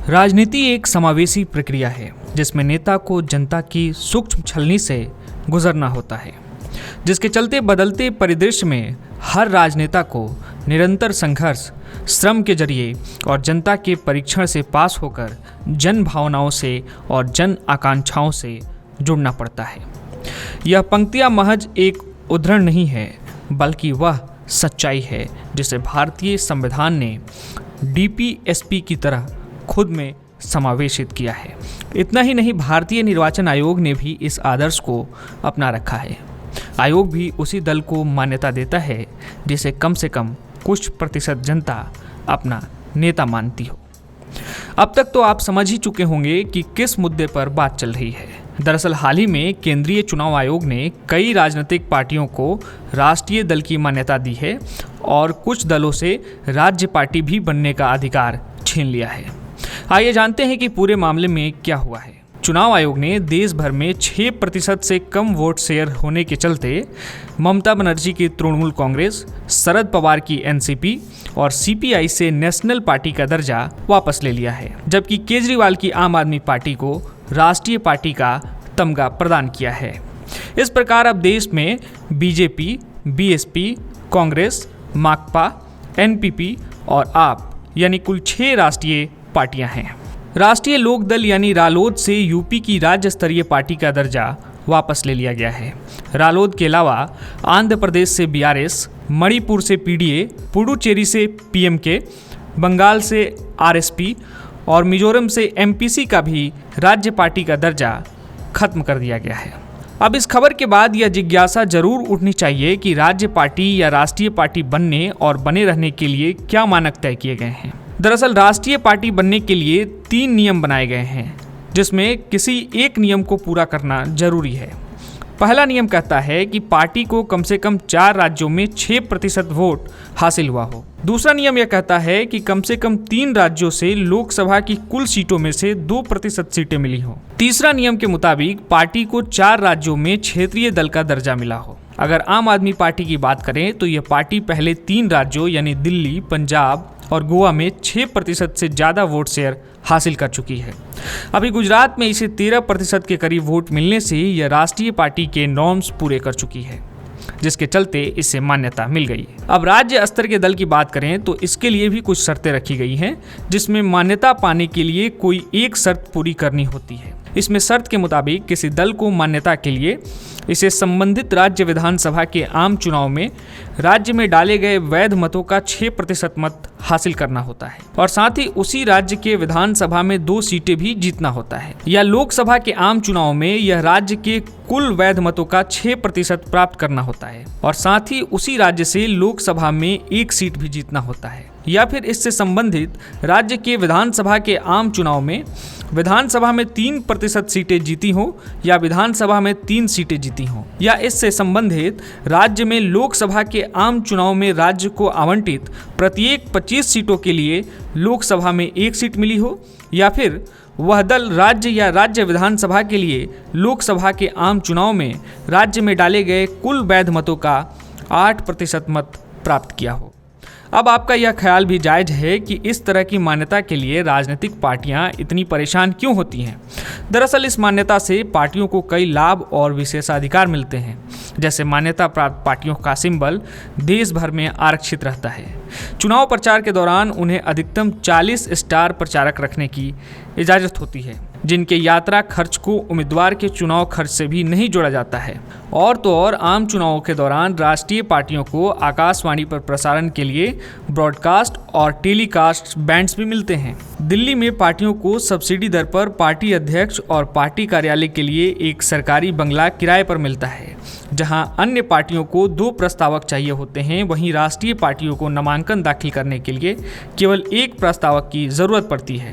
राजनीति एक समावेशी प्रक्रिया है जिसमें नेता को जनता की सूक्ष्म छलनी से गुजरना होता है, जिसके चलते बदलते परिदृश्य में हर राजनेता को निरंतर संघर्ष, श्रम के जरिए और जनता के परीक्षण से पास होकर जन भावनाओं से और जन आकांक्षाओं से जुड़ना पड़ता है। यह पंक्तियां महज एक उद्धरण नहीं है, बल्कि वह सच्चाई है जिसे भारतीय संविधान ने डीपीएसपी की तरह खुद में समावेशित किया है। इतना ही नहीं, भारतीय निर्वाचन आयोग ने भी इस आदर्श को अपना रखा है। आयोग भी उसी दल को मान्यता देता है जिसे कम से कम कुछ प्रतिशत जनता अपना नेता मानती हो। अब तक तो आप समझ ही चुके होंगे कि किस मुद्दे पर बात चल रही है। दरअसल हाल ही में केंद्रीय चुनाव आयोग ने कई राजनीतिक पार्टियों को राष्ट्रीय दल की मान्यता दी है और कुछ दलों से राज्य पार्टी भी बनने का अधिकार छीन लिया है। आइए जानते हैं कि पूरे मामले में क्या हुआ है। चुनाव आयोग ने देश भर में 6% से कम वोट शेयर होने के चलते ममता बनर्जी की तृणमूल कांग्रेस, शरद पवार की एनसीपी और सीपीआई से नेशनल पार्टी का दर्जा वापस ले लिया है, जबकि केजरीवाल की आम आदमी पार्टी को राष्ट्रीय पार्टी का तमगा प्रदान किया है। इस प्रकार अब देश में बीजेपी, बीएसपी, कांग्रेस, माकपा, एनपीपी और आप यानी कुल 6 राष्ट्रीय पार्टियां हैं। राष्ट्रीय लोकदल यानी रालोद से यूपी की राज्य स्तरीय पार्टी का दर्जा वापस ले लिया गया है। रालोद के अलावा आंध्र प्रदेश से बीआरएस, मणिपुर से पीडीए, पुडुचेरी से पीएमके, बंगाल से आरएसपी और मिजोरम से एमपीसी का भी राज्य पार्टी का दर्जा खत्म कर दिया गया है। अब इस खबर के बाद यह जिज्ञासा जरूर उठनी चाहिए कि राज्य पार्टी या राष्ट्रीय पार्टी बनने और बने रहने के लिए क्या मानक तय किए गए हैं। दरअसल राष्ट्रीय पार्टी बनने के लिए 3 नियम बनाए गए हैं, जिसमें किसी एक नियम को पूरा करना जरूरी है। पहला नियम कहता है कि पार्टी को कम से कम 4 राज्यों में 6% वोट हासिल हुआ हो। दूसरा नियम यह कहता है कि कम से कम 3 राज्यों से लोकसभा की कुल सीटों में से 2% सीटें मिली हो। तीसरा नियम के मुताबिक पार्टी को 4 राज्यों में क्षेत्रीय दल का दर्जा मिला हो। अगर आम आदमी पार्टी की बात करें तो यह पार्टी पहले 3 राज्यों यानी दिल्ली, पंजाब और गोवा में 6% से ज़्यादा वोट शेयर हासिल कर चुकी है। अभी गुजरात में इसे 13% के करीब वोट मिलने से यह राष्ट्रीय पार्टी के नॉर्म्स पूरे कर चुकी है, जिसके चलते इसे मान्यता मिल गई। अब राज्य स्तर के दल की बात करें तो इसके लिए भी कुछ शर्तें रखी गई हैं, जिसमें मान्यता पाने के लिए कोई एक शर्त पूरी करनी होती है। इसमें शर्त के मुताबिक किसी दल को मान्यता के लिए इसे संबंधित राज्य विधानसभा के आम चुनाव में राज्य में डाले गए वैध मतों का 6% मत हासिल करना होता है और साथ ही उसी राज्य के विधानसभा में 2 सीटें भी जीतना होता है, या लोकसभा के आम चुनाव में यह राज्य के कुल वैध मतों का 6% प्राप्त करना होता है और साथ ही उसी राज्य से लोकसभा में 1 सीट भी जीतना होता है, या फिर इससे संबंधित राज्य के विधानसभा के आम चुनाव में विधानसभा में 3% सीटें जीती हों या विधानसभा में 3 सीटें जीती हों, या इससे संबंधित राज्य में लोकसभा के आम चुनाव में राज्य को आवंटित प्रत्येक 25 सीटों के लिए लोकसभा में 1 सीट मिली हो, या फिर वह दल राज्य या राज्य विधानसभा के लिए लोकसभा के आम चुनाव में राज्य में डाले गए कुल वैध मतों का 8% मत प्राप्त किया हो। अब आपका यह ख्याल भी जायज़ है कि इस तरह की मान्यता के लिए राजनीतिक पार्टियां इतनी परेशान क्यों होती हैं। दरअसल इस मान्यता से पार्टियों को कई लाभ और विशेषाधिकार मिलते हैं, जैसे मान्यता प्राप्त पार्टियों का सिंबल देश भर में आरक्षित रहता है। चुनाव प्रचार के दौरान उन्हें अधिकतम 40 स्टार प्रचारक रखने की इजाज़त होती है, जिनके यात्रा खर्च को उम्मीदवार के चुनाव खर्च से भी नहीं जोड़ा जाता है। और तो और आम चुनावों के दौरान राष्ट्रीय पार्टियों को आकाशवाणी पर प्रसारण के लिए ब्रॉडकास्ट और टेलीकास्ट बैंड्स भी मिलते हैं। दिल्ली में पार्टियों को सब्सिडी दर पर पार्टी अध्यक्ष और पार्टी कार्यालय के लिए एक सरकारी बंगला किराए पर मिलता है। जहां अन्य पार्टियों को 2 प्रस्तावक चाहिए होते हैं, वहीं राष्ट्रीय पार्टियों को नामांकन दाखिल करने के लिए केवल 1 प्रस्तावक की ज़रूरत पड़ती है।